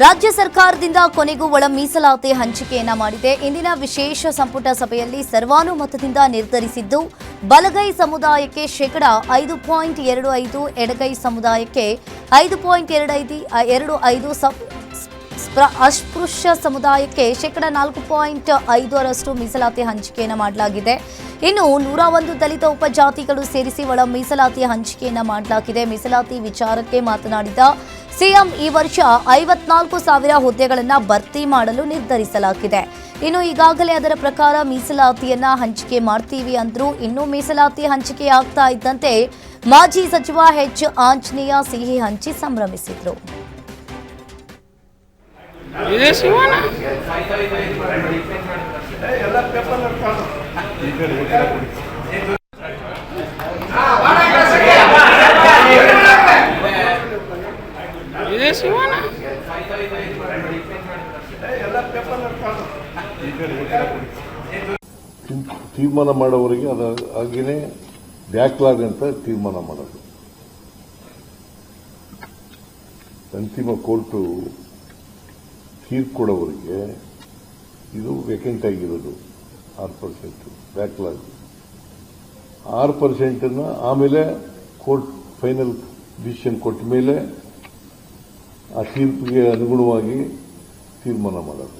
ರಾಜ್ಯ ಸರ್ಕಾರದಿಂದ ಕೊನೆಗೂ ಒಳ ಮೀಸಲಾತಿ ಹಂಚಿಕೆಯನ್ನ ಮಾಡಿದೆ. ಇಂದಿನ ವಿಶೇಷ ಸಂಪುಟ ಸಭೆಯಲ್ಲಿ ಸರ್ವಾನುಮತದಿಂದ ನಿರ್ಧರಿಸಿದ್ದು ಬಲಗೈ ಸಮುದಾಯಕ್ಕೆ (5.25), ಎಡಗೈ ಸಮುದಾಯಕ್ಕೆ 5.25, ಅಸ್ಪೃಶ್ಯ ಸಮುದಾಯಕ್ಕೆ (4.5) ಮೀಸಲಾತಿ ಹಂಚಿಕೆಯನ್ನು ಮಾಡಲಾಗಿದೆ. ಇನ್ನು 101 ದಲಿತ ಉಪಜಾತಿಗಳು ಸೇರಿಸಿ ಒಳ ಮೀಸಲಾತಿ ಹಂಚಿಕೆಯನ್ನ ಮಾಡಲಾಗಿದೆ. ಮೀಸಲಾತಿ ವಿಚಾರಕ್ಕೆ ಮಾತನಾಡಿದ ಸಿಎಂ, ಈ ವರ್ಷ 54,000 ಹುದ್ದೆಗಳನ್ನು ಭರ್ತಿ ಮಾಡಲು ನಿರ್ಧರಿಸಲಾಗಿದೆ. ಇನ್ನು ಈಗಾಗಲೇ ಅದರ ಪ್ರಕಾರ ಮೀಸಲಾತಿಯನ್ನ ಹಂಚಿಕೆ ಮಾಡ್ತೀವಿ ಅಂದ್ರು. ಇನ್ನು ಮೀಸಲಾತಿ ಹಂಚಿಕೆ ಆಗ್ತಾ ಇದ್ದಂತೆ ಮಾಜಿ ಸಚಿವ ಎಚ್ ಆಂಜನೇಯ ಸಿಹಿ ಹಂಚಿ ಸಂಭ್ರಮಿಸಿದ್ರು. ತೀರ್ಮಾನ ಮಾಡೋವರಿಗೆ ಹಾಗೇನೆ ಬ್ಯಾಕ್ಲಾಗ್ ಅಂತ ತೀರ್ಮಾನ ಮಾಡೋದು. ಅಂತಿಮ ಕೋರ್ಟು ತೀರ್ಪು ಕೊಡೋವರಿಗೆ ಇದು ವೇಕೆಂಟ್ ಆಗಿರೋದು 6% ಬ್ಯಾಕ್ಲಾಗ್. 6% ಆಮೇಲೆ ಕೋರ್ಟ್ ಫೈನಲ್ ಡಿಸಿಷನ್ ಕೊಟ್ಟ ಮೇಲೆ ಆ ತೀರ್ಪಿಗೆ ಅನುಗುಣವಾಗಿ ತೀರ್ಮಾನ ಮಾಡೋದು.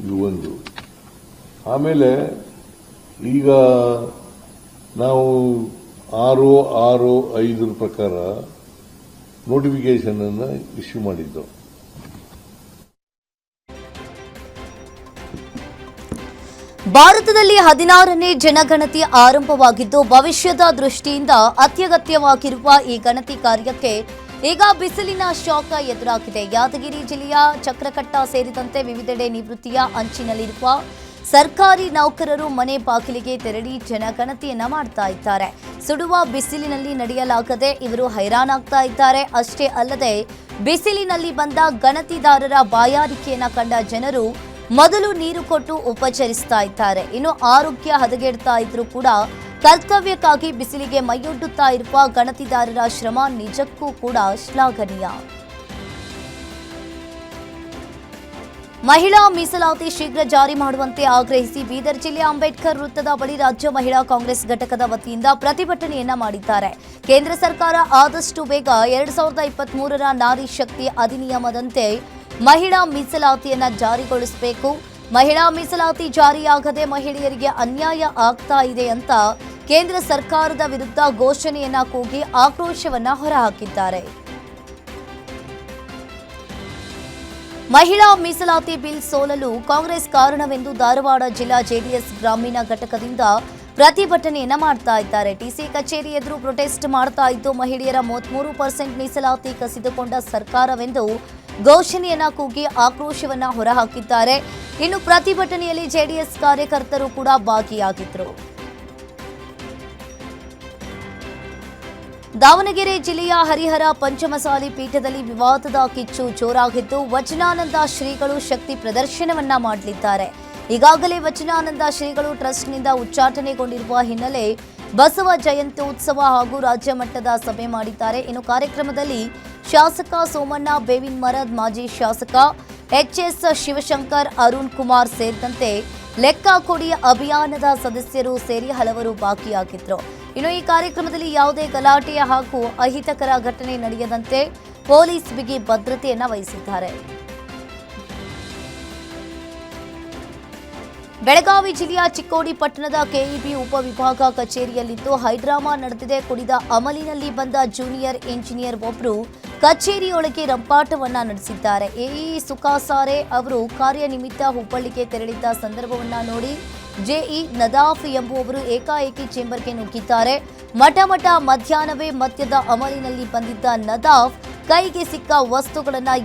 ಇದು ಒಂದು. ಆಮೇಲೆ ಈಗ ನಾವು 6/6/5 ಪ್ರಕಾರ ನೋಟಿಫಿಕೇಶನ್ ಅನ್ನು ಇಶ್ಯೂ ಮಾಡಿದ್ದು. ಭಾರತದಲ್ಲಿ 16ನೇ ಜನಗಣತಿ ಆರಂಭವಾಗಿದ್ದು ಭವಿಷ್ಯದ ದೃಷ್ಟಿಯಿಂದ ಅತ್ಯಗತ್ಯವಾಗಿರುವ ಈ ಗಣತಿ ಕಾರ್ಯಕ್ಕೆ ಈಗ ಬಿಸಿಲಿನ ಶಾಖ ಎದುರಾಗಿದೆ. ಯಾದಗಿರಿ ಜಿಲ್ಲೆಯ ಚಕ್ರಕಟ್ಟ ಸೇರಿದಂತೆ ವಿವಿಧೆಡೆ ನಿವೃತ್ತಿಯ ಅಂಚಿನಲ್ಲಿರುವ ಸರ್ಕಾರಿ ನೌಕರರು ಮನೆ ಬಾಗಿಲಿಗೆ ತೆರಳಿ ಜನಗಣತಿಯನ್ನ ಮಾಡ್ತಾ ಇದ್ದಾರೆ. ಸುಡುವ ಬಿಸಿಲಿನಲ್ಲಿ ನಡೆಯಲಾಗದೆ ಇವರು ಹೈರಾಣಾಗ್ತಾ ಇದ್ದಾರೆ. ಅಷ್ಟೇ ಅಲ್ಲದೆ ಬಿಸಿಲಿನಲ್ಲಿ ಬಂದ ಗಣತಿದಾರರ ಬಾಯಾರಿಕೆಯನ್ನ ಕಂಡ ಜನರು ಮೊದಲು ನೀರು ಕೊಟ್ಟು ಉಪಚರಿಸ್ತಾ ಇದ್ದಾರೆ. ಇನ್ನು ಆರೋಗ್ಯ ಹದಗೆಡ್ತಾ ಇದ್ರೂ ಕೂಡ ಕರ್ತವ್ಯಕ್ಕಾಗಿ ಬಿಸಿಲಿಗೆ ಮೈಯೊಡ್ಡುತ್ತಾ ಇರುವ ಗಣತಿದಾರರ ಶ್ರಮ ನಿಜಕ್ಕೂ ಕೂಡ ಶ್ಲಾಘನೀಯ. ಮಹಿಳಾ ಮೀಸಲಾತಿ ಶೀಘ್ರ ಜಾರಿ ಮಾಡುವಂತೆ ಆಗ್ರಹಿಸಿ ಬೀದರ್ ಜಿಲ್ಲೆಯ ಅಂಬೇಡ್ಕರ್ ವೃತ್ತದ ಬಳಿ ರಾಜ್ಯ ಮಹಿಳಾ ಕಾಂಗ್ರೆಸ್ ಘಟಕದ ವತಿಯಿಂದ ಪ್ರತಿಭಟನೆಯನ್ನ ಮಾಡಿದ್ದಾರೆ. ಕೇಂದ್ರ ಸರ್ಕಾರ ಆದಷ್ಟು ಬೇಗ 2023ರ ನಾರಿ ಶಕ್ತಿ ಅಧಿನಿಯಮದಂತೆ ಮಹಿಳಾ ಮೀಸಲಾತಿಯನ್ನ ಜಾರಿಗೊಳಿಸಬೇಕು. ಮಹಿಳಾ ಮೀಸಲಾತಿ ಜಾರಿಯಾಗದೆ ಮಹಿಳೆಯರಿಗೆ ಅನ್ಯಾಯ ಆಗ್ತಾ ಇದೆ ಅಂತ ಕೇಂದ್ರ ಸರ್ಕಾರದ ವಿರುದ್ಧ ಘೋಷಣೆಯನ್ನ ಕೂಗಿ ಆಕ್ರೋಶವನ್ನ ಹೊರಹಾಕಿದ್ದಾರೆ. ಮಹಿಳಾ ಮೀಸಲಾತಿ ಬಿಲ್ ಸೋಲಲು ಕಾಂಗ್ರೆಸ್ ಕಾರಣವೆಂದು ಧಾರವಾಡ ಜಿಲ್ಲಾ ಜೆಡಿಎಸ್ ಗ್ರಾಮೀಣ ಘಟಕದಿಂದ ಪ್ರತಿಭಟನೆಯನ್ನ ಮಾಡ್ತಾ ಇದ್ದಾರೆ. ಟಿಸಿ ಕಚೇರಿ ಎದುರು ಪ್ರೊಟೆಸ್ಟ್ ಮಾಡ್ತಾ ಇದ್ದು ಮಹಿಳೆಯರ 33% ಮೀಸಲಾತಿ ಕಸಿದುಕೊಂಡ ಸರ್ಕಾರವೆಂದು ಘೋಷಣೆಯನ್ನ ಕೂಗಿ ಆಕ್ರೋಶವನ್ನ ಹೊರಹಾಕಿದ್ದಾರೆ. ಇನ್ನು ಪ್ರತಿಭಟನೆಯಲ್ಲಿ ಜೆಡಿಎಸ್ ಕಾರ್ಯಕರ್ತರು ಕೂಡ ಭಾಗಿಯಾಗಿದ್ದರು. ದಾವಣಗೆರೆ ಜಿಲ್ಲೆಯ ಹರಿಹರ ಪಂಚಮಸಾಲಿ ಪೀಠದಲ್ಲಿ ವಿವಾದದ ಕಿಚ್ಚು ಜೋರಾಗಿದ್ದು ವಚನಾನಂದ ಶ್ರೀಗಳು ಶಕ್ತಿ ಪ್ರದರ್ಶನವನ್ನ ಮಾಡಲಿದ್ದಾರೆ. ಈಗಾಗಲೇ ವಚನಾನಂದ ಶ್ರೀಗಳು ಟ್ರಸ್ಟ್ನಿಂದ ಉಚ್ಚಾಟನೆಗೊಂಡಿರುವ ಹಿನ್ನೆಲೆ ಬಸವ ಜಯಂತ್ಯೋತ್ಸವ ಹಾಗೂ ರಾಜ್ಯ ಮಟ್ಟದ ಸಭೆ ಮಾಡಿದ್ದಾರೆ. ಇನ್ನು ಕಾರ್ಯಕ್ರಮದಲ್ಲಿ ಶಾಸಕ ಸೋಮಣ್ಣ ಬೇವಿನಮರದ, ಮಾಜಿ ಶಾಸಕ ಎಚ್ಎಸ್ ಶಿವಶಂಕರ್, ಅರುಣ್ ಕುಮಾರ್ ಸೇರಿದಂತೆ ಲೆಕ್ಕ ಕೊಡಿ ಅಭಿಯಾನದ ಸದಸ್ಯರು ಸೇರಿ ಹಲವರು ಭಾಗಿಯಾಗಿದ್ದರು. ಇನ್ನು ಈ ಕಾರ್ಯಕ್ರಮದಲ್ಲಿ ಯಾವುದೇ ಗಲಾಟೆಯ ಹಾಗೂ ಅಹಿತಕರ ಘಟನೆ ನಡೆಯದಂತೆ ಪೊಲೀಸ್ ಬಿಗಿ ಭದ್ರತೆಯನ್ನು ವಹಿಸಿದ್ದಾರೆ. ಬೆಳಗಾವಿ ಜಿಲ್ಲೆಯ ಚಿಕ್ಕೋಡಿ ಪಟ್ಟಣದ ಕೆಇಬಿ ಉಪವಿಭಾಗ ಕಚೇರಿಯಲ್ಲಿದ್ದು ಹೈಡ್ರಾಮಾ ನಡೆದಿದೆ. ಕುಡಿದ ಅಮಲಿನಲ್ಲಿ ಬಂದ ಜೂನಿಯರ್ ಇಂಜಿನಿಯರ್ ಒಬ್ಬರು ಕಚೇರಿಯೊಳಗೆ ರಂಪಾಟವನ್ನ ನಡೆಸಿದ್ದಾರೆ. ಎಇ ಸುಖಾಸಾರೆ ಅವರು ಕಾರ್ಯನಿಮಿತ್ತ ಹುಬ್ಬಳ್ಳಿಗೆ ತೆರಳಿದ್ದ ಸಂದರ್ಭವನ್ನ ನೋಡಿ ಜೆಇ ನದಾಫ್ ಎಂಬುವವರು ಏಕಾಏಕಿ ಚೇಂಬರ್ಗೆ ನುಗ್ಗಿದ್ದಾರೆ. ಮಧ್ಯಾಹ್ನವೇ ಮದ್ಯದ ಅಮಲಿನಲ್ಲಿ ಬಂದಿದ್ದ ನದಾಫ್ ಕೈಗೆ ಸಿಕ್ಕ ವಸ್ತುಗಳನ್ನು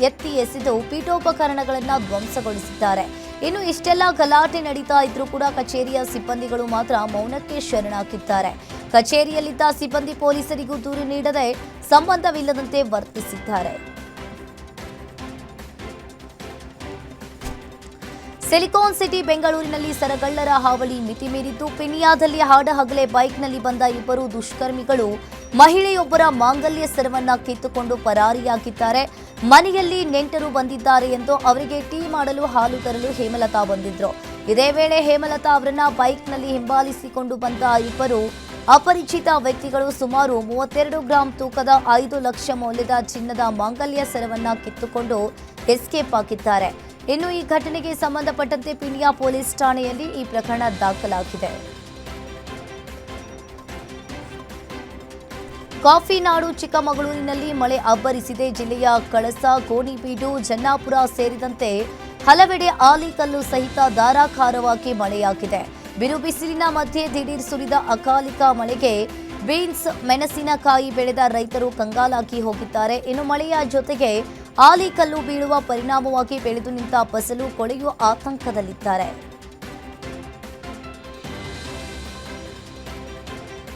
ಎತ್ತಿ ಎಸೆದು ಪೀಠೋಪಕರಣಗಳನ್ನು ಧ್ವಂಸಗೊಳಿಸಿದ್ದಾರೆ. ಇನ್ನು ಇಷ್ಟೆಲ್ಲ ಗಲಾಟೆ ನಡೀತಾ ಇದ್ರೂ ಕೂಡ ಕಚೇರಿಯ ಸಿಬ್ಬಂದಿಗಳು ಮಾತ್ರ ಮೌನಕ್ಕೆ ಶರಣಾಗಿದ್ದಾರೆ. ಕಚೇರಿಯಲ್ಲಿದ್ದ ಸಿಬ್ಬಂದಿ ಪೊಲೀಸರಿಗೂ ದೂರು ನೀಡದೆ ಸಂಬಂಧವಿಲ್ಲದಂತೆ ವರ್ತಿಸಿದ್ದಾರೆ. ಸಿಲಿಕಾನ್ ಸಿಟಿ ಬೆಂಗಳೂರಿನಲ್ಲಿ ಸರಗಳ್ಳರ ಹಾವಳಿ ಮಿತಿ ಮೀರಿದ್ದು. ಪಿನಿಯಾದಲ್ಲಿ ಹಾಡಹಗಲೇ ಬೈಕ್ನಲ್ಲಿ ಬಂದ ಇಬ್ಬರು ದುಷ್ಕರ್ಮಿಗಳು ಮಹಿಳೆಯೊಬ್ಬರ ಮಾಂಗಲ್ಯ ಸರವನ್ನ ಕಿತ್ತುಕೊಂಡು ಪರಾರಿಯಾಗಿದ್ದಾರೆ. ಮನೆಯಲ್ಲಿ ನೆಂಟರು ಬಂದಿದ್ದಾರೆ ಎಂದು ಅವರಿಗೆ ಟೀ ಮಾಡಲು ಹಾಲು ತರಲು ಹೇಮಲತಾ ಬಂದಿದ್ರು. ಇದೇ ವೇಳೆ ಹೇಮಲತಾ ಅವರನ್ನ ಬೈಕ್ನಲ್ಲಿ ಹಿಂಬಾಲಿಸಿಕೊಂಡು ಬಂದ ಇಬ್ಬರು ಅಪರಿಚಿತ ವ್ಯಕ್ತಿಗಳು ಸುಮಾರು 32 ಗ್ರಾಂ ತೂಕದ 5 ಲಕ್ಷ ಮೌಲ್ಯದ ಚಿನ್ನದ ಮಾಂಗಲ್ಯ ಸರವನ್ನ ಕಿತ್ತುಕೊಂಡು ಎಸ್ಕೇಪ್ ಆಗಿದ್ದಾರೆ. ಇನ್ನು ಈ ಘಟನೆಗೆ ಸಂಬಂಧಪಟ್ಟಂತೆ ಪಿನಿಯಾ ಪೊಲೀಸ್ ಠಾಣೆಯಲ್ಲಿ ಈ ಪ್ರಕರಣ ದಾಖಲಾಗಿದೆ. ಕಾಫಿ ನಾಡು ಚಿಕ್ಕಮಗಳೂರಿನಲ್ಲಿ ಮಳೆ ಅಬ್ಬರಿಸಿದೆ. ಜಿಲ್ಲೆಯ ಕಳಸ, ಗೋಣಿಬೀಡು, ಜನ್ನಾಪುರ ಸೇರಿದಂತೆ ಹಲವೆಡೆ ಆಲಿಕಲ್ಲು ಸಹಿತ ಧಾರಾಕಾರವಾಗಿ ಮಳೆಯಾಗಿದೆ. ಬಿರು ಬಿಸಿಲಿನ ಮಧ್ಯೆ ದಿಢೀರ್ ಸುರಿದ ಅಕಾಲಿಕ ಮಳೆಗೆ ಬೀನ್ಸ್, ಮೆಣಸಿನಕಾಯಿ ಬೆಳೆದ ರೈತರು ಕಂಗಾಲಾಗಿ ಹೋಗಿದ್ದಾರೆ. ಇನ್ನು ಮಳೆಯ ಜೊತೆಗೆ ಆಲಿಕಲ್ಲು ಬೀಳುವ ಪರಿಣಾಮವಾಗಿ ಬೆಳೆದು ನಿಂತ ಫಸಲು ಕೊಳೆಯುವ ಆತಂಕದಲ್ಲಿದ್ದಾರೆ.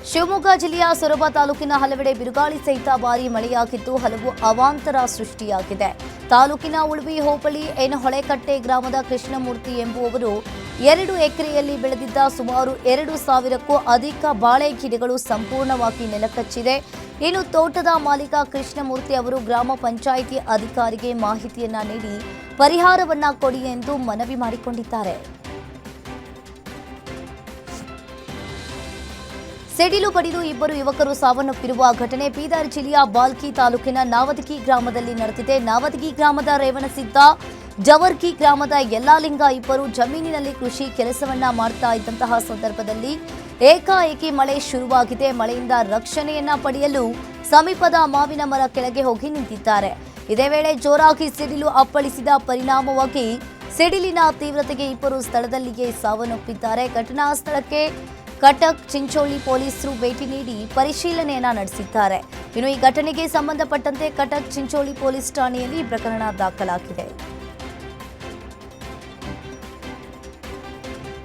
ಶಿವಮೊಗ್ಗ ಜಿಲ್ಲೆಯ ಸೊರಬ ತಾಲೂಕಿನ ಹಲವೆಡೆ ಬಿರುಗಾಳಿ ಸಹಿತ ಭಾರೀ ಮಳೆಯಾಗಿದ್ದು ಹಲವು ಅವಾಂತರ ಸೃಷ್ಟಿಯಾಗಿದೆ. ತಾಲೂಕಿನ ಉಳುವಿ ಹೋಬಳಿ ಎನ್ ಹೊಳೆಕಟ್ಟೆ ಗ್ರಾಮದ ಕೃಷ್ಣಮೂರ್ತಿ ಎಂಬುವವರು 2 ಎಕರೆಯಲ್ಲಿ ಬೆಳೆದಿದ್ದ ಸುಮಾರು 2,000ಕ್ಕೂ ಅಧಿಕ ಬಾಳೆ ಗಿಡಗಳು ಸಂಪೂರ್ಣವಾಗಿ ನೆಲಕಚ್ಚಿದೆ. ಇನ್ನು ತೋಟದ ಮಾಲೀಕ ಕೃಷ್ಣಮೂರ್ತಿ ಅವರು ಗ್ರಾಮ ಪಂಚಾಯಿತಿ ಅಧಿಕಾರಿಗೆ ಮಾಹಿತಿಯನ್ನ ನೀಡಿ ಪರಿಹಾರವನ್ನ ಕೊಡಿ ಎಂದು ಮನವಿ ಮಾಡಿಕೊಂಡಿದ್ದಾರೆ. ಸಿಡಿಲು ಬಡಿದು ಇಬ್ಬರು ಯುವಕರು ಸಾವನ್ನಪ್ಪಿರುವ ಘಟನೆ ಬೀದರ್ ಜಿಲ್ಲೆಯ ಬಾಲ್ಕಿ ತಾಲೂಕಿನ ನಾವದಗಿ ಗ್ರಾಮದಲ್ಲಿ ನಡೆದಿದೆ. ನಾವದಗಿ ಗ್ರಾಮದ ರೇವಣಸಿದ್ದ, ಜವರ್ಗಿ ಗ್ರಾಮದ ಯಲ್ಲಾಲಿಂಗ ಇಬ್ಬರು ಜಮೀನಿನಲ್ಲಿ ಕೃಷಿ ಕೆಲಸವನ್ನ ಮಾಡ್ತಾ ಇದ್ದಂತಹ ಸಂದರ್ಭದಲ್ಲಿ ಏಕಾಏಕಿ ಮಳೆ ಶುರುವಾಗಿದೆ. ಮಳೆಯಿಂದ ರಕ್ಷಣೆಯನ್ನ ಪಡೆಯಲು ಸಮೀಪದ ಮಾವಿನ ಮರ ಕೆಳಗೆ ಹೋಗಿ ನಿಂತಿದ್ದಾರೆ. ಇದೇ ವೇಳೆ ಜೋರಾಗಿ ಸಿಡಿಲು ಅಪ್ಪಳಿಸಿದ ಪರಿಣಾಮವಾಗಿ ಸಿಡಿಲಿನ ತೀವ್ರತೆಗೆ ಇಬ್ಬರು ಸ್ಥಳದಲ್ಲಿಯೇ ಸಾವನ್ನಪ್ಪಿದ್ದಾರೆ. ಘಟನಾ ಸ್ಥಳಕ್ಕೆ ಕಟಕ್ ಚಿಂಚೋಳಿ ಪೊಲೀಸರು ಭೇಟಿ ನೀಡಿ ಪರಿಶೀಲನೆಯನ್ನ ನಡೆಸಿದ್ದಾರೆ. ಇನ್ನು ಈ ಘಟನೆಗೆ ಸಂಬಂಧಪಟ್ಟಂತೆ ಕಟಕ್ ಚಿಂಚೋಳಿ ಪೊಲೀಸ್ ಠಾಣೆಯಲ್ಲಿ ಪ್ರಕರಣ ದಾಖಲಾಗಿದೆ.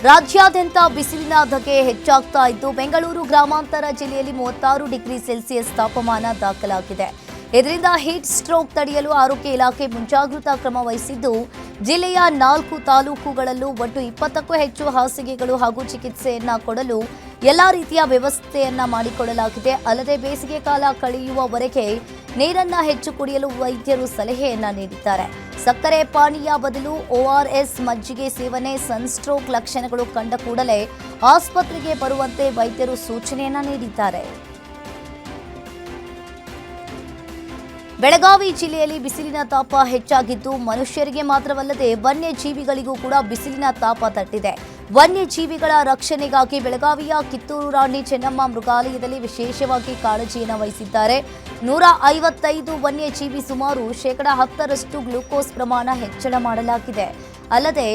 ರಾಜ್ಯಾದ್ಯಂತ ಬಿಸಿಲಿನ ಧಗೆ ಹೆಚ್ಚಾಗ್ತಾ ಇದ್ದು ಬೆಂಗಳೂರು ಗ್ರಾಮಾಂತರ ಜಿಲ್ಲೆಯಲ್ಲಿ 36 ಡಿಗ್ರಿ ಸೆಲ್ಸಿಯಸ್ ತಾಪಮಾನ ದಾಖಲಾಗಿದೆ. ಇದರಿಂದ ಹೀಟ್ ಸ್ಟ್ರೋಕ್ ತಡೆಯಲು ಆರೋಗ್ಯ ಇಲಾಖೆ ಮುಂಜಾಗ್ರತಾ ಕ್ರಮ ವಹಿಸಿದ್ದು ಜಿಲ್ಲೆಯ 4 ತಾಲೂಕುಗಳಲ್ಲೂ ಒಟ್ಟು 20ಕ್ಕೂ ಹೆಚ್ಚು ಹಾಸಿಗೆಗಳು ಹಾಗೂ ಚಿಕಿತ್ಸೆಯನ್ನ ಕೊಡಲು ಎಲ್ಲಾ ರೀತಿಯ ವ್ಯವಸ್ಥೆಯನ್ನ ಮಾಡಿಕೊಳ್ಳಲಾಗಿದೆ. ಅಲ್ಲದೆ ಬೇಸಿಗೆ ಕಾಲ ಕಳೆಯುವವರೆಗೆ ನೀರನ್ನ ಹೆಚ್ಚು ಕುಡಿಯಲು ವೈದ್ಯರು ಸಲಹೆಯನ್ನ ನೀಡಿದ್ದಾರೆ. ಸಕ್ಕರೆ ಪಾನೀಯ ಬದಲು ORS, ಮಜ್ಜಿಗೆ ಸೇವನೆ, ಸನ್ಸ್ಟ್ರೋಕ್ ಲಕ್ಷಣಗಳು ಕಂಡ ಕೂಡಲೇ ಆಸ್ಪತ್ರೆಗೆ ಬರುವಂತೆ ವೈದ್ಯರು ಸೂಚನೆಯನ್ನ ನೀಡಿದ್ದಾರೆ. ಬೆಳಗಾವಿ ಜಿಲ್ಲೆಯಲ್ಲಿ ಬಿಸಿಲಿನ ತಾಪ ಹೆಚ್ಚಾಗಿದ್ದು ಮನುಷ್ಯರಿಗೆ ಮಾತ್ರವಲ್ಲದೆ ವನ್ಯಜೀವಿಗಳಿಗೂ ಕೂಡ ಬಿಸಿಲಿನ ತಾಪ ತಟ್ಟಿದೆ. ವನ್ಯಜೀವಿಗಳ ರಕ್ಷಣೆಗಾಗಿ ಬೆಳಗಾವಿಯ ಕಿತ್ತೂರು ರಾಣಿ ಚೆನ್ನಮ್ಮ ಮೃಗಾಲಯದಲ್ಲಿ ವಿಶೇಷವಾಗಿ ಕಾಳಜಿಯನ್ನು ವಹಿಸಿದ್ದಾರೆ. 155 ವನ್ಯಜೀವಿ ಸುಮಾರು 10% ಗ್ಲೂಕೋಸ್ ಪ್ರಮಾಣ ಹೆಚ್ಚಳ ಮಾಡಲಾಗಿದೆ. ಅಲ್ಲದೆ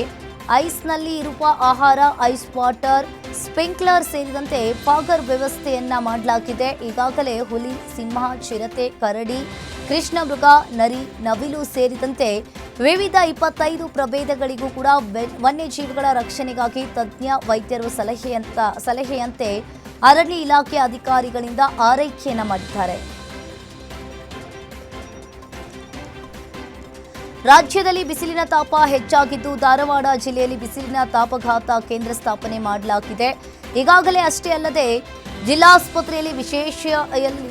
ಐಸ್ನಲ್ಲಿ ಇರುವ ಆಹಾರ, ಐಸ್ ವಾಟರ್, ಸ್ಪ್ರಿಂಕ್ಲರ್ ಸೇರಿದಂತೆ ಫಾಗರ್ ವ್ಯವಸ್ಥೆಯನ್ನ ಮಾಡಲಾಗಿದೆ. ಈಗಾಗಲೇ ಹುಲಿ, ಸಿಂಹ, ಚಿರತೆ, ಕರಡಿ, ಕೃಷ್ಣ ಮೃಗ, ನರಿ, ನವಿಲು ಸೇರಿದಂತೆ ವಿವಿಧ 25 ಪ್ರಭೇದಗಳಿಗೂ ಕೂಡ ವನ್ಯಜೀವಿಗಳ ರಕ್ಷಣೆಗಾಗಿ ತಜ್ಞ ವೈದ್ಯರು ಸಲಹೆಯಂತೆ ಅರಣ್ಯ ಇಲಾಖೆ ಅಧಿಕಾರಿಗಳಿಂದ ಆರೈಕೆಯನ್ನ ಮಾಡಿದ್ದಾರೆ. ರಾಜ್ಯದಲ್ಲಿ ಬಿಸಿಲಿನ ತಾಪ ಹೆಚ್ಚಾಗಿದ್ದು ಧಾರವಾಡ ಜಿಲ್ಲೆಯಲ್ಲಿ ಬಿಸಿಲಿನ ತಾಪಘಾತ ಕೇಂದ್ರ ಸ್ಥಾಪನೆ ಮಾಡಲಾಗಿದೆ. ಈಗಾಗಲೇ ಅಷ್ಟೇ ಅಲ್ಲದೆ ಜಿಲ್ಲಾಸ್ಪತ್ರೆಯಲ್ಲಿ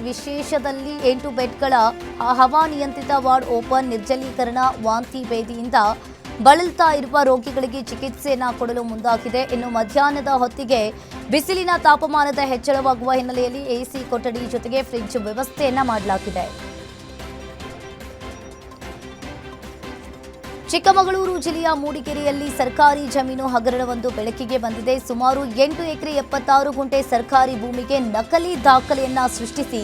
ವಿಶೇಷದಲ್ಲಿ 8 ಬೆಡ್ಗಳ ಹವಾನಿಯಂತ್ರಿತ ವಾರ್ಡ್ ಓಪನ್, ನಿರ್ಜಲೀಕರಣ, ವಾಂತಿ ಭೇದಿಯಿಂದ ಬಳಲ್ತಾ ಇರುವ ರೋಗಿಗಳಿಗೆ ಚಿಕಿತ್ಸೆಯನ್ನ ಕೊಡಲು ಮುಂದಾಗಿದೆ. ಇನ್ನು ಮಧ್ಯಾಹ್ನದ ಹೊತ್ತಿಗೆ ಬಿಸಿಲಿನ ತಾಪಮಾನದ ಹೆಚ್ಚಳವಾಗುವ ಹಿನ್ನೆಲೆಯಲ್ಲಿ AC ಕೊಠಡಿ ಜೊತೆಗೆ ಫ್ರಿಡ್ಜ್ ವ್ಯವಸ್ಥೆಯನ್ನ ಮಾಡಲಾಗಿದೆ. ಚಿಕ್ಕಮಗಳೂರು ಜಿಲ್ಲೆಯ ಮೂಡಿಗೆರೆಯಲ್ಲಿ ಸರ್ಕಾರಿ ಜಮೀನು ಹಗರಣವೊಂದು ಬೆಳಕಿಗೆ ಬಂದಿದೆ. ಸುಮಾರು 8 ಎಕರೆ 76 ಗುಂಟೆ ಸರ್ಕಾರಿ ಭೂಮಿಗೆ ನಕಲಿ ದಾಖಲೆಯನ್ನ ಸೃಷ್ಟಿಸಿ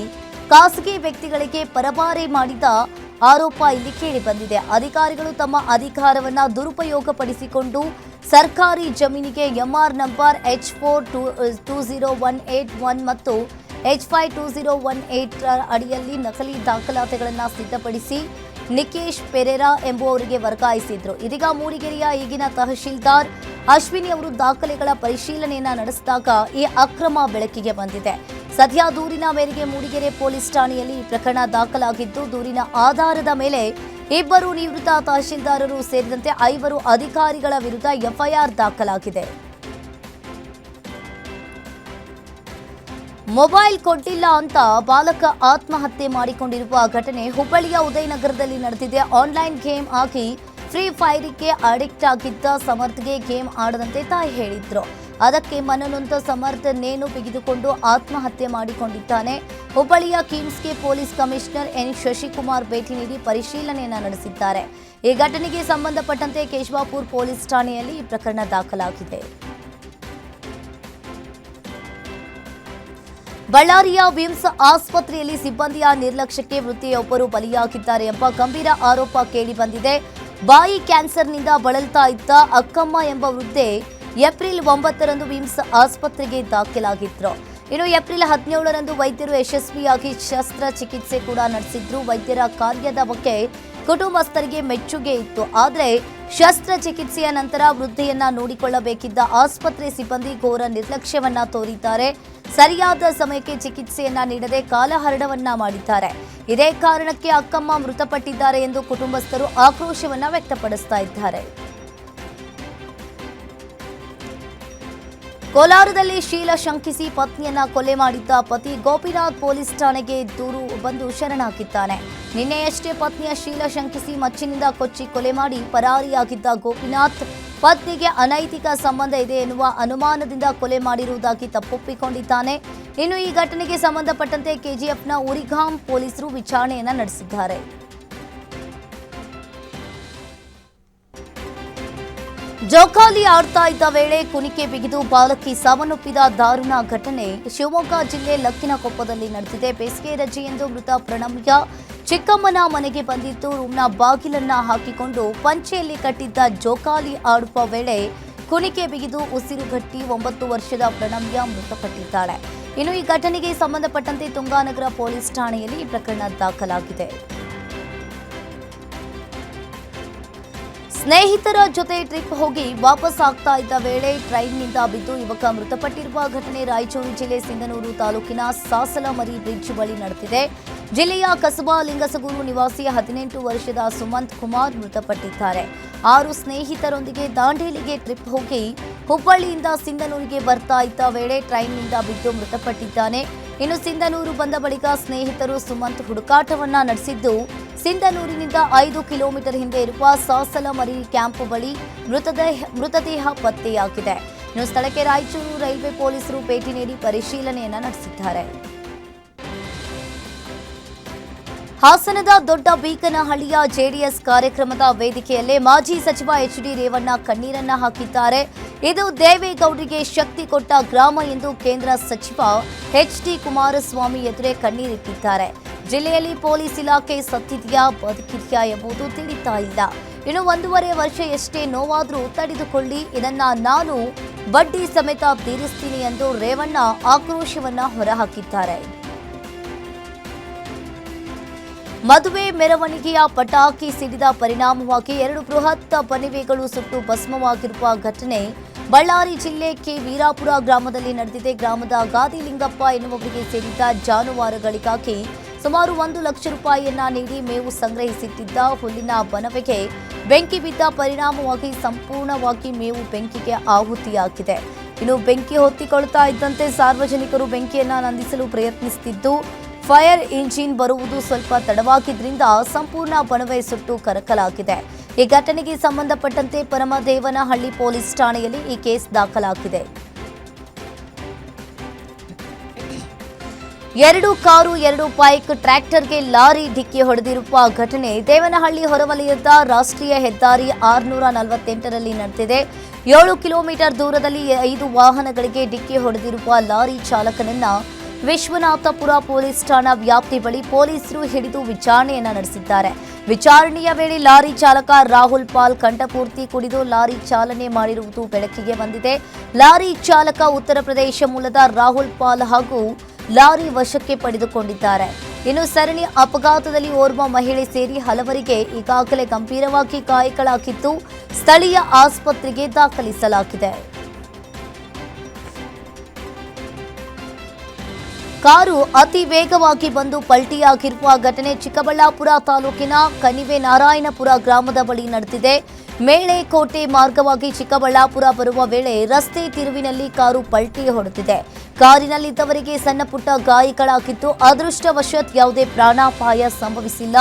ಖಾಸಗಿ ವ್ಯಕ್ತಿಗಳಿಗೆ ಪರಭಾರೆ ಮಾಡಿದ ಆರೋಪ ಇಲ್ಲಿ ಕೇಳಿ ಬಂದಿದೆ. ಅಧಿಕಾರಿಗಳು ತಮ್ಮ ಅಧಿಕಾರವನ್ನ ದುರುಪಯೋಗಪಡಿಸಿಕೊಂಡು ಸರ್ಕಾರಿ ಜಮೀನಿಗೆ MR ನಂಬರ್ H42018-1 ಮತ್ತು H52018 ಅಡಿಯಲ್ಲಿ ನಕಲಿ ದಾಖಲಾತಿಗಳನ್ನು ಸಿದ್ಧಪಡಿಸಿ ನಿಕೇಶ್ ಪೆರೇರಾ ಎಂಬುವವರಿಗೆ ವರ್ಗಾಯಿಸಿದ್ರು. ಇದೀಗ ಮೂಡಿಗೆರೆಯ ಈಗಿನ ತಹಶೀಲ್ದಾರ್ ಅಶ್ವಿನಿ ಅವರು ದಾಖಲೆಗಳ ಪರಿಶೀಲನೆಯನ್ನ ನಡೆಸಿದಾಗ ಈ ಅಕ್ರಮ ಬೆಳಕಿಗೆ ಬಂದಿದೆ. ಸದ್ಯ ದೂರಿನ ಮೇರೆಗೆ ಮೂಡಿಗೆರೆ ಪೊಲೀಸ್ ಠಾಣೆಯಲ್ಲಿ ಈ ಪ್ರಕರಣ ದಾಖಲಾಗಿದ್ದು, ದೂರಿನ ಆಧಾರದ ಮೇಲೆ 2 ನಿವೃತ್ತ ತಹಶೀಲ್ದಾರರು ಸೇರಿದಂತೆ 5 ಅಧಿಕಾರಿಗಳ ವಿರುದ್ಧ ಎಫ್ಐಆರ್ ದಾಖಲಾಗಿದೆ. ಮೊಬೈಲ್ ಕೊಟ್ಟಿಲ್ಲ ಅಂತ ಬಾಲಕ ಆತ್ಮಹತ್ಯೆ ಮಾಡಿಕೊಂಡಿರುವ ಘಟನೆ ಹುಬ್ಬಳ್ಳಿಯ ಉದಯನಗರದಲ್ಲಿ ನಡೆದಿದೆ. ಆನ್ಲೈನ್ ಗೇಮ್ ಆಗಿ ಫ್ರೀ ಫೈರ್ಗೆ ಅಡಿಕ್ಟ್ ಆಗಿದ್ದ ಸಮರ್ಥ್ಗೆ ಗೇಮ್ ಆಡದಂತೆ ತಾಯಿ ಹೇಳಿದ್ರು. ಅದಕ್ಕೆ ಮನನೊಂದ ಸಮರ್ಥ್ ನೇಣು ಬಿಗಿದುಕೊಂಡು ಆತ್ಮಹತ್ಯೆ ಮಾಡಿಕೊಂಡಿದ್ದಾನೆ. ಹುಬ್ಬಳ್ಳಿಯ ಕಿಮ್ಸ್ಗೆ ಪೊಲೀಸ್ ಕಮಿಷನರ್ ಎನ್ ಶಶಿಕುಮಾರ್ ಭೇಟಿ ನೀಡಿ ಪರಿಶೀಲನೆಯನ್ನ ನಡೆಸಿದ್ದಾರೆ. ಈ ಘಟನೆಗೆ ಸಂಬಂಧಪಟ್ಟಂತೆ ಕೇಶವಾಪುರ ಪೊಲೀಸ್ ಠಾಣೆಯಲ್ಲಿ ಈ ಪ್ರಕರಣ ದಾಖಲಾಗಿದೆ. ಬಳ್ಳಾರಿಯ ವಿಮ್ಸ್ ಆಸ್ಪತ್ರೆಯಲ್ಲಿ ಸಿಬ್ಬಂದಿಯ ನಿರ್ಲಕ್ಷ್ಯಕ್ಕೆ ವೃದ್ಧೆಯೊಬ್ಬರು ಬಲಿಯಾಗಿದ್ದಾರೆ ಎಂಬ ಗಂಭೀರ ಆರೋಪ ಕೇಳಿಬಂದಿದೆ. ಬಾಯಿ ಕ್ಯಾನ್ಸರ್ನಿಂದ ಬಳಲ್ತಾ ಇದ್ದ ಅಕ್ಕಮ್ಮ ಎಂಬ ವೃದ್ಧೆ ಏಪ್ರಿಲ್ 9ರಂದು ವಿಮ್ಸ್ ಆಸ್ಪತ್ರೆಗೆ ದಾಖಲಾಗಿದ್ರು. ಇನ್ನು ಏಪ್ರಿಲ್ 17ರಂದು ವೈದ್ಯರು ಯಶಸ್ವಿಯಾಗಿ ಶಸ್ತ್ರಚಿಕಿತ್ಸೆ ಕೂಡ ನಡೆಸಿದ್ರು. ವೈದ್ಯರ ಕಾರ್ಯದ ಬಗ್ಗೆ ಕುಟುಂಬಸ್ಥರಿಗೆ ಮೆಚ್ಚುಗೆ ಇತ್ತು. ಆದರೆ ಶಸ್ತ್ರಚಿಕಿತ್ಸೆಯ ನಂತರ ವೃದ್ಧೆಯನ್ನ ನೋಡಿಕೊಳ್ಳಬೇಕಿದ್ದ ಆಸ್ಪತ್ರೆ ಸಿಬ್ಬಂದಿ ಘೋರ ನಿರ್ಲಕ್ಷ್ಯವನ್ನ ತೋರಿದ್ದಾರೆ. ಸರಿಯಾದ ಸಮಯಕ್ಕೆ ಚಿಕಿತ್ಸೆಯನ್ನ ನೀಡದೆ ಕಾಲಹರಣವನ್ನ ಮಾಡಿದ್ದಾರೆ. ಇದೇ ಕಾರಣಕ್ಕೆ ಅಕ್ಕಮ್ಮ ಮೃತಪಟ್ಟಿದ್ದಾರೆ ಎಂದು ಕುಟುಂಬಸ್ಥರು ಆಕ್ರೋಶವನ್ನ ವ್ಯಕ್ತಪಡಿಸ್ತಾ ಇದ್ದಾರೆ. ಕೋಲಾರದಲ್ಲಿ ಶೀಲ ಶಂಕಿಸಿ ಪತ್ನಿಯನ್ನ ಕೊಲೆ ಮಾಡಿದ್ದ ಪತಿ ಗೋಪಿನಾಥ್ ಪೊಲೀಸ್ ಠಾಣೆಗೆ ದೂರು ಬಂದು ಶರಣಾಗಿದ್ದಾನೆ. ನಿನ್ನೆಯಷ್ಟೇ ಪತ್ನಿಯ ಶೀಲ ಶಂಕಿಸಿ ಮಚ್ಚಿನಿಂದ ಕೊಚ್ಚಿ ಕೊಲೆ ಮಾಡಿ ಪರಾರಿಯಾಗಿದ್ದ ಗೋಪಿನಾಥ್ ಪತ್ನಿಗೆ ಅನೈತಿಕ ಸಂಬಂಧ ಇದೆ ಎನ್ನುವ ಅನುಮಾನದಿಂದ ಕೊಲೆ ಮಾಡಿರುವುದಾಗಿ ತಪ್ಪೊಪ್ಪಿಕೊಂಡಿದ್ದಾನೆ. ಇನ್ನು ಈ ಘಟನೆಗೆ ಸಂಬಂಧಪಟ್ಟಂತೆ ಕೆಜಿಎಫ್ನ ಉರಿಗಾಂ ಪೊಲೀಸರು ವಿಚಾರಣೆಯನ್ನ ನಡೆಸಿದ್ದಾರೆ. ಜೋಕಾಲಿ ಆಡ್ತಾ ಇದ್ದ ವೇಳೆ ಕುಣಿಕೆ ಬಿಗಿದು ಬಾಲಕಿ ಸಾವನ್ನಪ್ಪಿದ ದಾರುಣ ಘಟನೆ ಶಿವಮೊಗ್ಗ ಜಿಲ್ಲೆ ಲಕ್ಕಿನಕೊಪ್ಪದಲ್ಲಿ ನಡೆದಿದೆ. ಬೇಸಿಗೆ ರಜೆಯೆಂದು ಮೃತ ಪ್ರಣಮ್ಯ ಚಿಕ್ಕಮ್ಮನ ಮನೆಗೆ ಬಂದಿದ್ದು, ರೂಮ್ನ ಬಾಗಿಲನ್ನ ಹಾಕಿಕೊಂಡು ಪಂಚೆಯಲ್ಲಿ ಕಟ್ಟಿದ್ದ ಜೋಕಾಲಿ ಆಡುವ ವೇಳೆ ಕುಣಿಕೆ ಬಿಗಿದು ಉಸಿರುಗಟ್ಟಿ 9 ವರ್ಷದ ಪ್ರಣಮ್ಯ ಮೃತಪಟ್ಟಿದ್ದಾಳೆ. ಇನ್ನು ಈ ಘಟನೆಗೆ ಸಂಬಂಧಪಟ್ಟಂತೆ ತುಂಗಾನಗರ ಪೊಲೀಸ್ ಠಾಣೆಯಲ್ಲಿ ಈ ಪ್ರಕರಣ ದಾಖಲಾಗಿದೆ. ಸ್ನೇಹಿತರ ಜೊತೆ ಟ್ರಿಪ್ ಹೋಗಿ ವಾಪಸ್ ಆಗ್ತಾ ಇದ್ದ ವೇಳೆ ಟ್ರೈನ್ನಿಂದ ಬಿದ್ದು ಯುವಕ ಮೃತಪಟ್ಟಿರುವ ಘಟನೆ ರಾಯಚೂರು ಜಿಲ್ಲೆ ಸಿಂಧನೂರು ತಾಲೂಕಿನ ಸಾಸಲಮರಿ ಬ್ರಿಡ್ಜ್ ಬಳಿ ನಡೆದಿದೆ. ಜಿಲ್ಲೆಯ ಕಸಬಾ ಲಿಂಗಸಗೂರು ನಿವಾಸಿ 18 ವರ್ಷದ ಸುಮಂತ್ ಕುಮಾರ್ ಮೃತಪಟ್ಟಿದ್ದಾರೆ. 6 ಸ್ನೇಹಿತರೊಂದಿಗೆ ದಾಂಡೇಲಿಗೆ ಟ್ರಿಪ್ ಹೋಗಿ ಹುಬ್ಬಳ್ಳಿಯಿಂದ ಸಿಂಧನೂರಿಗೆ ಬರ್ತಾ ಇದ್ದ ವೇಳೆ ಟ್ರೈನ್ನಿಂದ ಬಿದ್ದು ಮೃತಪಟ್ಟಿದ್ದಾನೆ. ಇನ್ನು ಸಿಂಧನೂರು ಬಂದ ಬಳಿಕ ಸ್ನೇಹಿತರು ಸುಮಂತ್ ಹುಡುಕಾಟವನ್ನ ನಡೆಸಿದ್ದು, ಸಿಂಧನೂರಿನಿಂದ 5 ಕಿಲೋಮೀಟರ್ ಹಿಂದೆ ಇರುವ ಸಾಸಲಮರಿ ಕ್ಯಾಂಪ್ ಬಳಿ ಮೃತದೇಹ ಪತ್ತೆಯಾಗಿದೆ. ಇನ್ನು ಸ್ಥಳಕ್ಕೆ ರಾಯಚೂರು ರೈಲ್ವೆ ಪೊಲೀಸರು ಭೇಟಿ ನೀಡಿ ಪರಿಶೀಲನೆಯನ್ನ ನಡೆಸಿದ್ದಾರೆ. ಹಾಸನದ ದೊಡ್ಡ ಬೀಕನಹಳ್ಳಿಯ ಜೆಡಿಎಸ್ ಕಾರ್ಯಕ್ರಮದ ವೇದಿಕೆಯಲ್ಲೇ ಮಾಜಿ ಸಚಿವ ಎಚ್.ಡಿ. ರೇವಣ್ಣ ಕಣ್ಣೀರನ್ನ ಹಾಕಿದ್ದಾರೆ. ಇದು ದೇವೇಗೌಡರಿಗೆ ಶಕ್ತಿ ಕೊಟ್ಟ ಗ್ರಾಮ ಎಂದು ಕೇಂದ್ರ ಸಚಿವ ಎಚ್.ಡಿ. ಕುಮಾರಸ್ವಾಮಿ ಎದುರೇ ಕಣ್ಣೀರಿಟ್ಟಿದ್ದಾರೆ. ಜಿಲ್ಲೆಯಲ್ಲಿ ಪೊಲೀಸ್ ಇಲಾಖೆ ಸತ್ತಿದೆಯಾ ಬದುಕಿದೆಯಾ ಎಂಬುದು ತಿಳಿತಾ ಇಲ್ಲ. ಇನ್ನು 1.5 ವರ್ಷ ಎಷ್ಟೇ ನೋವಾದರೂ ತಡೆದುಕೊಳ್ಳಿ, ಇದನ್ನ ನಾನು ಬಡ್ಡಿ ಸಮೇತ ತೀರಿಸ್ತೀನಿ ಎಂದು ರೇವಣ್ಣ ಆಕ್ರೋಶವನ್ನ ಹೊರಹಾಕಿದ್ದಾರೆ. ಮದುವೆ ಮೆರವಣಿಗೆಯ ಪಟಾಕಿ ಸಿಡಿದ ಪರಿಣಾಮವಾಗಿ 2 ಬೃಹತ್ ಬನಿವೆಗಳು ಸುಟ್ಟು ಭಸ್ಮವಾಗಿರುವ ಘಟನೆ ಬಳ್ಳಾರಿ ಜಿಲ್ಲೆ ಕೆ ವೀರಾಪುರ ಗ್ರಾಮದಲ್ಲಿ ನಡೆದಿದೆ. ಗ್ರಾಮದ ಗಾದಿಲಿಂಗಪ್ಪ ಎನ್ನುವವರಿಗೆ ಸೇರಿದ ಜಾನುವಾರುಗಳಿಗಾಗಿ ಸುಮಾರು 1 ಲಕ್ಷ ರೂಪಾಯಿಯನ್ನ ನೀಡಿ ಮೇವು ಸಂಗ್ರಹಿಸಿಟ್ಟಿದ್ದ ಹುಲ್ಲಿನ ಬನವೆಗೆ ಬೆಂಕಿ ಬಿದ್ದ ಪರಿಣಾಮವಾಗಿ ಸಂಪೂರ್ಣವಾಗಿ ಮೇವು ಬೆಂಕಿಗೆ ಆಹುತಿಯಾಗಿದೆ. ಇನ್ನು ಬೆಂಕಿ ಹೊತ್ತಿಕೊಳ್ತಾ ಇದ್ದಂತೆ ಸಾರ್ವಜನಿಕರು ಬೆಂಕಿಯನ್ನ ನಂದಿಸಲು ಪ್ರಯತ್ನಿಸುತ್ತಿದ್ದು, ಫೈರ್ ಇಂಜಿನ್ ಬರುವುದು ಸ್ವಲ್ಪ ತಡವಾಗಿದ್ದರಿಂದ ಸಂಪೂರ್ಣ ಬಣವೆ ಸುಟ್ಟು ಕರಕಲಾಗಿದೆ. ಈ ಘಟನೆಗೆ ಸಂಬಂಧಪಟ್ಟಂತೆ ಪರಮದೇವನಹಳ್ಳಿ ಪೊಲೀಸ್ ಠಾಣೆಯಲ್ಲಿ ಈ ಕೇಸ್ ದಾಖಲಾಗಿದೆ. 2 ಕಾರು 2 ಬೈಕ್ ಟ್ರ್ಯಾಕ್ಟರ್ಗೆ ಲಾರಿ ಡಿಕ್ಕಿ ಹೊಡೆದಿರುವ ಘಟನೆ ದೇವನಹಳ್ಳಿ ಹೊರವಲಯದ ರಾಷ್ಟ್ರೀಯ ಹೆದ್ದಾರಿ 648ರಲ್ಲಿ ನಡೆದಿದೆ. 7 ಕಿಲೋಮೀಟರ್ ದೂರದಲ್ಲಿ 5 ವಾಹನಗಳಿಗೆ ಡಿಕ್ಕಿ ಹೊಡೆದಿರುವ ಲಾರಿ ಚಾಲಕನನ್ನ ವಿಶ್ವನಾಥಪುರ ಪೊಲೀಸ್ ಠಾಣಾ ವ್ಯಾಪ್ತಿ ಬಳಿ ಪೊಲೀಸರು ಹಿಡಿದು ವಿಚಾರಣೆಯನ್ನ ನಡೆಸಿದ್ದಾರೆ. ವಿಚಾರಣೆಯ ವೇಳೆ ಲಾರಿ ಚಾಲಕ ರಾಹುಲ್ ಪಾಲ್ ಕಂಠಪೂರ್ತಿ ಕುಡಿದು ಲಾರಿ ಚಾಲನೆ ಮಾಡಿರುವುದು ಬೆಳಕಿಗೆ ಬಂದಿದೆ. ಲಾರಿ ಚಾಲಕ ಉತ್ತರ ಪ್ರದೇಶ ಮೂಲದ ರಾಹುಲ್ ಪಾಲ್ ಹಾಗೂ ಲಾರಿ ವಶಕ್ಕೆ ಪಡೆದುಕೊಂಡಿದ್ದಾರೆ. ಇನ್ನು ಸರಣಿ ಅಪಘಾತದಲ್ಲಿ ಓರ್ವ ಮಹಿಳೆ ಸೇರಿ ಹಲವರಿಗೆ ಈಗಾಗಲೇ ಗಂಭೀರವಾಗಿ ಗಾಯಗಳಾಗಿದ್ದು, ಸ್ಥಳೀಯ ಆಸ್ಪತ್ರೆಗೆ ದಾಖಲಿಸಲಾಗಿದೆ. ಕಾರು ಅತಿ ವೇಗವಾಗಿ ಬಂದು ಪಲ್ಟಿಯಾಗಿರುವ ಘಟನೆ ಚಿಕ್ಕಬಳ್ಳಾಪುರ ತಾಲೂಕಿನ ಕಣಿವೆ ನಾರಾಯಣಪುರ ಗ್ರಾಮದ ಬಳಿ ನಡೆದಿದೆ. ಮೇಳೆಕೋಟೆ ಮಾರ್ಗವಾಗಿ ಚಿಕ್ಕಬಳ್ಳಾಪುರ ಬರುವ ವೇಳೆ ರಸ್ತೆ ತಿರುವಿನಲ್ಲಿ ಕಾರು ಪಲ್ಟಿ ಹೊಡೆದಿದೆ. ಕಾರಿನಲ್ಲಿದ್ದವರಿಗೆ ಸಣ್ಣ ಪುಟ್ಟ ಗಾಯಗಳಾಗಿದ್ದು, ಅದೃಷ್ಟವಶಾತ್ ಯಾವುದೇ ಪ್ರಾಣಾಪಾಯ ಸಂಭವಿಸಿಲ್ಲ.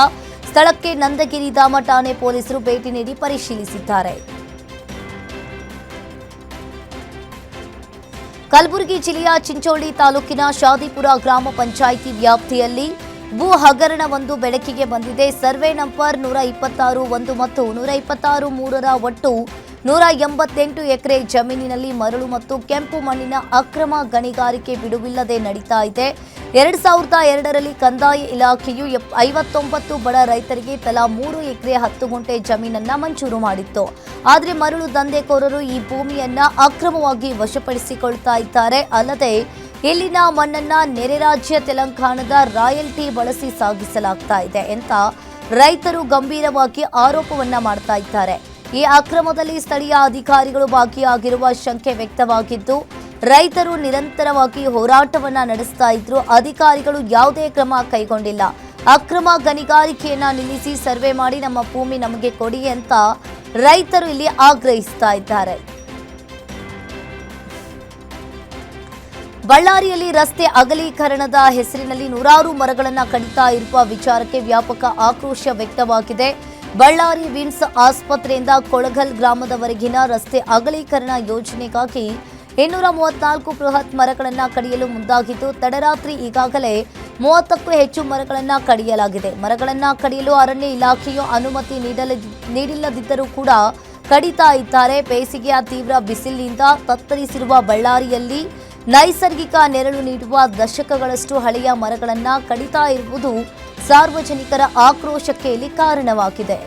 ಸ್ಥಳಕ್ಕೆ ನಂದಗಿರಿ ಧಾಮ ಠಾಣೆ ಪೊಲೀಸರು ಭೇಟಿ ನೀಡಿ ಪರಿಶೀಲಿಸಿದ್ದಾರೆ. ಕಲಬುರಗಿ ಜಿಲ್ಲೆಯ ಚಿಂಚೋಳಿ ತಾಲೂಕಿನ ಶಾದಿಪುರ ಗ್ರಾಮ ಪಂಚಾಯಿತಿ ವ್ಯಾಪ್ತಿಯಲ್ಲಿ ಭೂ ಹಗರಣವೊಂದು ಬೆಳಕಿಗೆ ಬಂದಿದೆ. ಸರ್ವೆ ನಂಬರ್ 126-1 ಮತ್ತು 126-3ರ ಒಟ್ಟು 188 ಎಕರೆ ಜಮೀನಿನಲ್ಲಿ ಮರಳು ಮತ್ತು ಕೆಂಪು ಮಣ್ಣಿನ ಅಕ್ರಮ ಗಣಿಗಾರಿಕೆ ಬಿಡುವಿಲ್ಲದೆ ನಡೀತಾ ಇದೆ. 2002ರಲ್ಲಿ ಕಂದಾಯ ಇಲಾಖೆಯು 59 ಬಡ ರೈತರಿಗೆ ತಲಾ 3 ಎಕರೆ 10 ಗುಂಟೆ ಜಮೀನನ್ನ ಮಂಜೂರು ಮಾಡಿತ್ತು. ಆದರೆ ಮರಳು ದಂಧೆಕೋರರು ಈ ಭೂಮಿಯನ್ನ ಅಕ್ರಮವಾಗಿ ವಶಪಡಿಸಿಕೊಳ್ತಾ ಇದ್ದಾರೆ. ಅಲ್ಲದೆ ಇಲ್ಲಿನ ಮಣ್ಣನ್ನ ನೆರೆ ರಾಜ್ಯ ತೆಲಂಗಾಣದ ರಾಯಲ್ಟಿ ಬಳಸಿ ಸಾಗಿಸಲಾಗ್ತಾ ಇದೆ ಅಂತ ರೈತರು ಗಂಭೀರವಾಗಿ ಆರೋಪವನ್ನ ಮಾಡ್ತಾ ಇದ್ದಾರೆ. ಈ ಅಕ್ರಮದಲ್ಲಿ ಸ್ಥಳೀಯ ಅಧಿಕಾರಿಗಳು ಭಾಗಿಯಾಗಿರುವ ಶಂಕೆ ವ್ಯಕ್ತವಾಗಿದ್ದು, ರೈತರು ನಿರಂತರವಾಗಿ ಹೋರಾಟವನ್ನ ನಡೆಸ್ತಾ ಇದ್ರು. ಅಧಿಕಾರಿಗಳು ಯಾವುದೇ ಕ್ರಮ ಕೈಗೊಂಡಿಲ್ಲ. ಅಕ್ರಮ ಗಣಿಗಾರಿಕೆಯನ್ನ ನಿಲ್ಲಿಸಿ ಸರ್ವೆ ಮಾಡಿ ನಮ್ಮ ಭೂಮಿ ನಮಗೆ ಕೊಡಿ ಅಂತ ರೈತರು ಇಲ್ಲಿ ಆಗ್ರಹಿಸ್ತಾ ಇದ್ದಾರೆ. ಬಳ್ಳಾರಿಯಲ್ಲಿ ರಸ್ತೆ ಅಗಲೀಕರಣದ ಹೆಸರಿನಲ್ಲಿ ನೂರಾರು ಮರಗಳನ್ನು ಕಡಿತಾ ಇರುವ ವಿಚಾರಕ್ಕೆ ವ್ಯಾಪಕ ಆಕ್ರೋಶ ವ್ಯಕ್ತವಾಗಿದೆ. ಬಳ್ಳಾರಿ ವಿಮ್ಸ್ ಆಸ್ಪತ್ರೆಯಿಂದ ಕೊಳಗಲ್ ಗ್ರಾಮದವರೆಗಿನ ರಸ್ತೆ ಅಗಲೀಕರಣ ಯೋಜನೆಗಾಗಿ 234 ಬೃಹತ್ ಮರಗಳನ್ನು ಕಡಿಯಲು ಮುಂದಾಗಿದ್ದು, ತಡರಾತ್ರಿ ಈಗಾಗಲೇ 30ಕ್ಕೂ ಹೆಚ್ಚು ಮರಗಳನ್ನು ಕಡಿಯಲಾಗಿದೆ. ಮರಗಳನ್ನು ಕಡಿಯಲು ಅರಣ್ಯ ಇಲಾಖೆಯು ಅನುಮತಿ ನೀಡಿಲ್ಲದಿದ್ದರೂ ಕೂಡ ಕಡಿತಾ ಇದ್ದಾರೆ. ಬೇಸಿಗೆಯ ತೀವ್ರ ಬಿಸಿಲಿನಿಂದ ತತ್ತರಿಸಿರುವ ಬಳ್ಳಾರಿಯಲ್ಲಿ ನೈಸರ್ಗಿಕ ನೆರಳು ನೀಡುವ ದಶಕಗಳಷ್ಟು ಹಳೆಯ ಮರಗಳನ್ನು ಕಡಿತಾ ಇರುವುದು ಸಾರ್ವಜನಿಕರ ಆಕ್ರೋಶಕ್ಕೆ ಇಲ್ಲಿ ಕಾರಣವಾಗಿದೆ.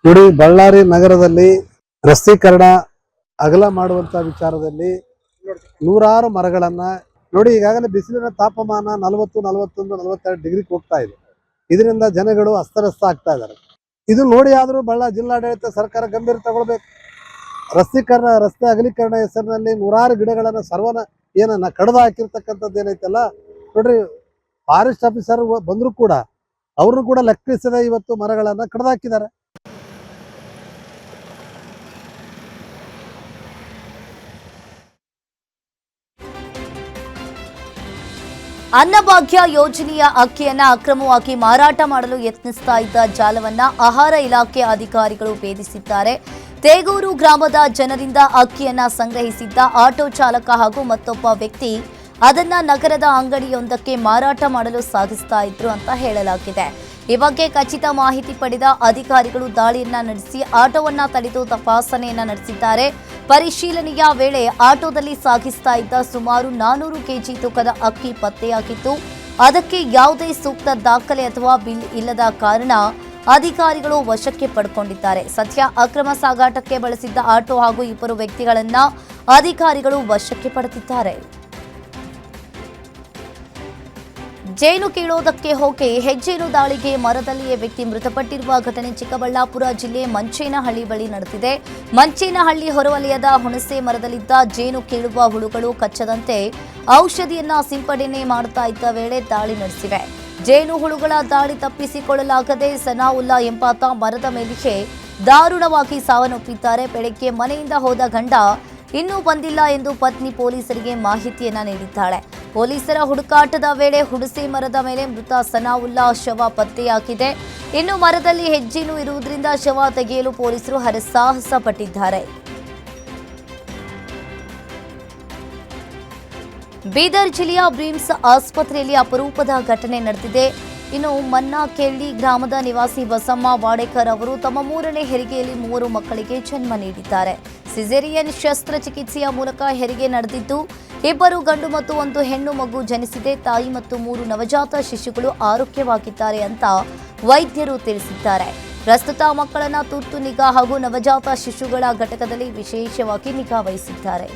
ನೋಡಿ, ಬಳ್ಳಾರಿ ನಗರದಲ್ಲಿ ರಸ್ತೀಕರಣ ಅಗಲ ಮಾಡುವಂತ ವಿಚಾರದಲ್ಲಿ ನೂರಾರು ಮರಗಳನ್ನ ನೋಡಿ, ಈಗಾಗಲೇ ಬಿಸಿಲಿನ ತಾಪಮಾನ 40, 41, 42 ಡಿಗ್ರಿಗೆ ಹೋಗ್ತಾ ಇದೆ. ಇದರಿಂದ ಜನಗಳು ಅಸ್ತವ್ಯಸ್ತ ಆಗ್ತಾ ಇದ್ದಾರೆ. ಇದು ನೋಡಿ ಆದ್ರೂ ಬಳ್ಳಾರಿ ಜಿಲ್ಲಾಡಳಿತ ಸರ್ಕಾರ ಗಂಭೀರ ತಗೊಳ್ಬೇಕು. ರಸ್ತೆ ಅಗಲೀಕರಣ ಹೆಸರಿನಲ್ಲಿ ನೂರಾರು ಗಿಡಗಳನ್ನ ಏನನ್ನ ಕಡ್ದು ಹಾಕಿರ್ತಕ್ಕಂಥದ್ದು ಏನೈತಲ್ಲ ನೋಡ್ರಿ, ಫಾರೆಸ್ಟ್ ಆಫೀಸರ್ ಬಂದ್ರು ಕೂಡ ಅವ್ರನ್ನು ಕೂಡ ಲೆಕ್ಕಿಸದೆ ಇವತ್ತು ಮರಗಳನ್ನ ಕಡ್ದು ಹಾಕಿದ್ದಾರೆ. ಅನ್ನಭಾಗ್ಯ ಯೋಜನೆಯ ಅಕ್ಕಿಯನ್ನ ಅಕ್ರಮವಾಗಿ ಮಾರಾಟ ಮಾಡಲು ಯತ್ನಿಸ್ತಾ ಇದ್ದ ಜಾಲವನ್ನ ಆಹಾರ ಇಲಾಖೆ ಅಧಿಕಾರಿಗಳು ಭೇದಿಸಿದ್ದಾರೆ. ತೇಗೂರು ಗ್ರಾಮದ ಜನರಿಂದ ಅಕ್ಕಿಯನ್ನ ಸಂಗ್ರಹಿಸಿದ್ದ ಆಟೋ ಚಾಲಕ ಹಾಗೂ ಮತ್ತೊಬ್ಬ ವ್ಯಕ್ತಿ ಅದನ್ನ ನಗರದ ಅಂಗಡಿಯೊಂದಕ್ಕೆ ಮಾರಾಟ ಮಾಡಲು ಸಾಗಿಸ್ತಾ ಇದ್ರು ಅಂತ ಹೇಳಲಾಗಿದೆ. ಈ ಬಗ್ಗೆ ಖಚಿತ ಮಾಹಿತಿ ಪಡೆದ ಅಧಿಕಾರಿಗಳು ದಾಳಿಯನ್ನ ನಡೆಸಿ ಆಟೋವನ್ನ ತಡೆದು ತಪಾಸಣೆಯನ್ನ ನಡೆಸಿದ್ದಾರೆ. ಪರಿಶೀಲನೆಯ ವೇಳೆ ಆಟೋದಲ್ಲಿ ಸಾಗಿಸ್ತಾ ಇದ್ದ ಸುಮಾರು 400 ಕೆಜಿ ತೂಕದ ಅಕ್ಕಿ ಪತ್ತೆಯಾಗಿತ್ತು. ಅದಕ್ಕೆ ಯಾವುದೇ ಸೂಕ್ತ ದಾಖಲೆ ಅಥವಾ ಬಿಲ್ ಇಲ್ಲದ ಕಾರಣ ಅಧಿಕಾರಿಗಳು ವಶಕ್ಕೆ ಪಡೆದುಕೊಂಡಿದ್ದಾರೆ. ಸದ್ಯ ಅಕ್ರಮ ಸಾಗಾಟಕ್ಕೆ ಬಳಸಿದ್ದ ಆಟೋ ಹಾಗೂ 2 ವ್ಯಕ್ತಿಗಳನ್ನ ಅಧಿಕಾರಿಗಳು ವಶಕ್ಕೆ ಪಡೆದಿದ್ದಾರೆ. ಜೇನು ಕೀಳೋದಕ್ಕೆ ಹೋಗಿ ಹೆಜ್ಜೇನು ದಾಳಿಗೆ ಮರದಲ್ಲಿಯೇ ವ್ಯಕ್ತಿ ಮೃತಪಟ್ಟಿರುವ ಘಟನೆ ಚಿಕ್ಕಬಳ್ಳಾಪುರ ಜಿಲ್ಲೆ ಮಂಚೇನಹಳ್ಳಿ ಬಳಿ ನಡೆದಿದೆ. ಮಂಚೇನಹಳ್ಳಿ ಹೊರವಲಯದ ಹುಣಸೆ ಮರದಲ್ಲಿದ್ದ ಜೇನು ಕೀಳುವ ಹುಳುಗಳು ಕಚ್ಚದಂತೆ ಔಷಧಿಯನ್ನ ಸಿಂಪಡಣೆ ಮಾಡ್ತಾ ಇದ್ದ ವೇಳೆ ದಾಳಿ ನಡೆಸಿವೆ. ಜೇನು ಹುಳುಗಳ ದಾಳಿ ತಪ್ಪಿಸಿಕೊಳ್ಳಲಾಗದೆ ಸನಾವುಲ್ಲಾ ಎಂಬಾತ ಮರದ ಮೇಲೆಯೇ ದಾರುಣವಾಗಿ ಸಾವನ್ನಪ್ಪಿದ್ದಾರೆ. ಬೆಳಗ್ಗೆ ಮನೆಯಿಂದ ಹೋದ ಗಂಡ ಇನ್ನೂ ಬಂದಿಲ್ಲ ಎಂದು ಪತ್ನಿ ಪೊಲೀಸರಿಗೆ ಮಾಹಿತಿಯನ್ನ ನೀಡಿದ್ದಾಳೆ. ಪೊಲೀಸರ ಹುಡುಕಾಟದ ವೇಳೆ ಹುಣಸೆ ಮರದ ಮೇಲೆ ಮೃತ ಸನಾವುಲ್ಲಾ ಶವ ಪತ್ತೆಯಾಗಿದೆ. ಇನ್ನು ಮರದಲ್ಲಿ ಹೆಜ್ಜೇನು ಇರುವುದರಿಂದ ಶವ ತೆಗೆಯಲು ಪೊಲೀಸರು ಹರಸಾಹಸ ಪಟ್ಟಿದ್ದಾರೆ. ಬೀದರ್ ಜಿಲ್ಲೆಯ ಬ್ರಿಮ್ಸ್ ಆಸ್ಪತ್ರೆಯಲ್ಲಿ ಅಪರೂಪದ ಘಟನೆ ನಡೆದಿದೆ. ಇನ್ನು ಮನ್ನಾಕೆಳ್ಳಿ ಗ್ರಾಮದ ನಿವಾಸಿ ಬಸಮ್ಮ ವಾಡೇಕರ್ ಅವರು ತಮ್ಮ 3ನೇ ಹೆರಿಗೆಯಲ್ಲಿ 3 ಮಕ್ಕಳಿಗೆ ಜನ್ಮ ನೀಡಿದ್ದಾರೆ. ಸಿಸೇರಿಯನ್ ಶಸ್ತ್ರಚಿಕಿತ್ಸೆಯ ಮೂಲಕ ಹೆರಿಗೆ ನಡೆದಿದ್ದು 2 ಗಂಡು ಮತ್ತು 1 ಹೆಣ್ಣು ಮಗು ಜನಿಸಿದೆ. ತಾಯಿ ಮತ್ತು 3 ನವಜಾತ ಶಿಶುಗಳು ಆರೋಗ್ಯವಾಗಿದ್ದಾರೆ ಅಂತ ವೈದ್ಯರು ತಿಳಿಸಿದ್ದಾರೆ. ಪ್ರಸ್ತುತ ಮಕ್ಕಳನ್ನ ತುರ್ತು ನಿಗಾ ಹಾಗೂ ನವಜಾತ ಶಿಶುಗಳ ಘಟಕದಲ್ಲಿ ವಿಶೇಷವಾಗಿ ನಿಗಾ ವಹಿಸಿದ್ದಾರೆ.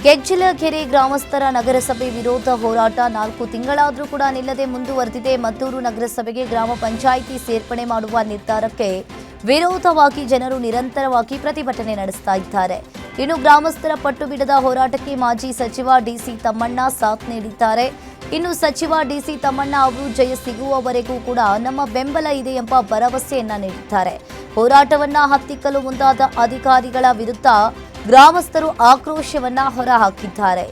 ಗೆಜ್ಜಲಗೆರೆ ಗ್ರಾಮಸ್ಥರ ನಗರಸಭೆ ವಿರೋಧ ಹೋರಾಟ 4 ತಿಂಗಳಾದರೂ ಕೂಡ ನಿಲ್ಲದೆ ಮುಂದುವರೆದಿದೆ. ಮದ್ದೂರು ನಗರಸಭೆಗೆ ಗ್ರಾಮ ಪಂಚಾಯಿತಿ ಸೇರ್ಪಡೆ ಮಾಡುವ ನಿರ್ಧಾರಕ್ಕೆ ವಿರೋಧವಾಗಿ ಜನರು ನಿರಂತರವಾಗಿ ಪ್ರತಿಭಟನೆ ನಡೆಸ್ತಾ ಇದ್ದಾರೆ. ಇನ್ನು ಗ್ರಾಮಸ್ಥರ ಪಟ್ಟು ಬಿಡದ ಹೋರಾಟಕ್ಕೆ ಮಾಜಿ ಸಚಿವ ಡಿಸಿ ತಮ್ಮಣ್ಣ ಸಾಥ್ ನೀಡಿದ್ದಾರೆ. ಇನ್ನು ಸಚಿವ ಡಿಸಿ ತಮ್ಮಣ್ಣ ಅವರು ಜಯ ಸಿಗುವವರೆಗೂ ಕೂಡ ನಮ್ಮ ಬೆಂಬಲ ಇದೆ ಎಂಬ ಭರವಸೆಯನ್ನ ನೀಡಿದ್ದಾರೆ. ಹೋರಾಟವನ್ನ ಹತ್ತಿಕ್ಕಲು ಮುಂದಾದ ಅಧಿಕಾರಿಗಳ ವಿರುದ್ಧ ಗ್ರಾಮಸ್ಥರು ಆಕ್ರೋಶವನ್ನ ಹೊರಹಾಕಿದ್ದಾರೆ.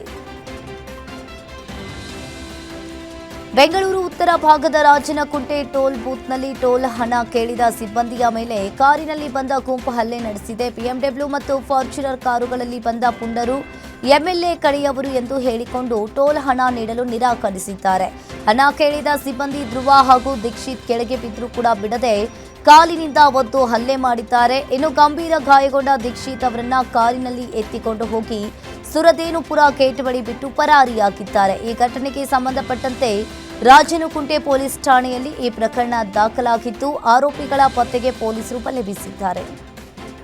ಬೆಂಗಳೂರು ಉತ್ತರ ಭಾಗದ ರಾಜನಕುಂಟೆ ಟೋಲ್ ಬೂತ್ನಲ್ಲಿ ಟೋಲ್ ಹಣ ಕೇಳಿದ ಸಿಬ್ಬಂದಿಯ ಮೇಲೆ ಕಾರಿನಲ್ಲಿ ಬಂದ ಗುಂಪು ಹಲ್ಲೆ ನಡೆಸಿದೆ. ಬಿಎಂಡಬ್ಲ್ಯೂ ಮತ್ತು ಫಾರ್ಚುನರ್ ಕಾರುಗಳಲ್ಲಿ ಬಂದ ಪುಂಡರು ಎಂಎಲ್ಎ ಕಡೆಯವರು ಎಂದು ಹೇಳಿಕೊಂಡು ಟೋಲ್ ಹಣ ನೀಡಲು ನಿರಾಕರಿಸಿದ್ದಾರೆ. ಹಣ ಕೇಳಿದ ಸಿಬ್ಬಂದಿ ಧ್ರುವ ಹಾಗೂ ದೀಕ್ಷಿತ್ ಕೆಳಗೆ ಬಿದ್ದರೂ ಕೂಡ ಬಿಡದೆ ಕಾಲಿನಿಂದ ಒದ್ದು ಹಲ್ಲೆ ಮಾಡಿದ್ದಾರೆ. ಇನ್ನು ಗಂಭೀರ ಗಾಯಗೊಂಡ ದೀಕ್ಷಿತ್ ಅವರನ್ನ ಕಾರಿನಲ್ಲಿ ಎತ್ತಿಕೊಂಡು ಹೋಗಿ ಸುರದೇನುಪುರ ಗೇಟ್ ಬಳಿ ಬಿಟ್ಟು ಪರಾರಿಯಾಗಿದ್ದಾರೆ. ಈ ಘಟನೆಗೆ ಸಂಬಂಧಪಟ್ಟಂತೆ ರಾಜನಕುಂಟೆ ಪೊಲೀಸ್ ಠಾಣೆಯಲ್ಲಿ ಈ ಪ್ರಕರಣ ದಾಖಲಾಗಿದ್ದು ಆರೋಪಿಗಳ ಪತ್ತೆಗೆ ಪೊಲೀಸರು ಬಲೆ ಬೀಸಿದ್ದಾರೆ.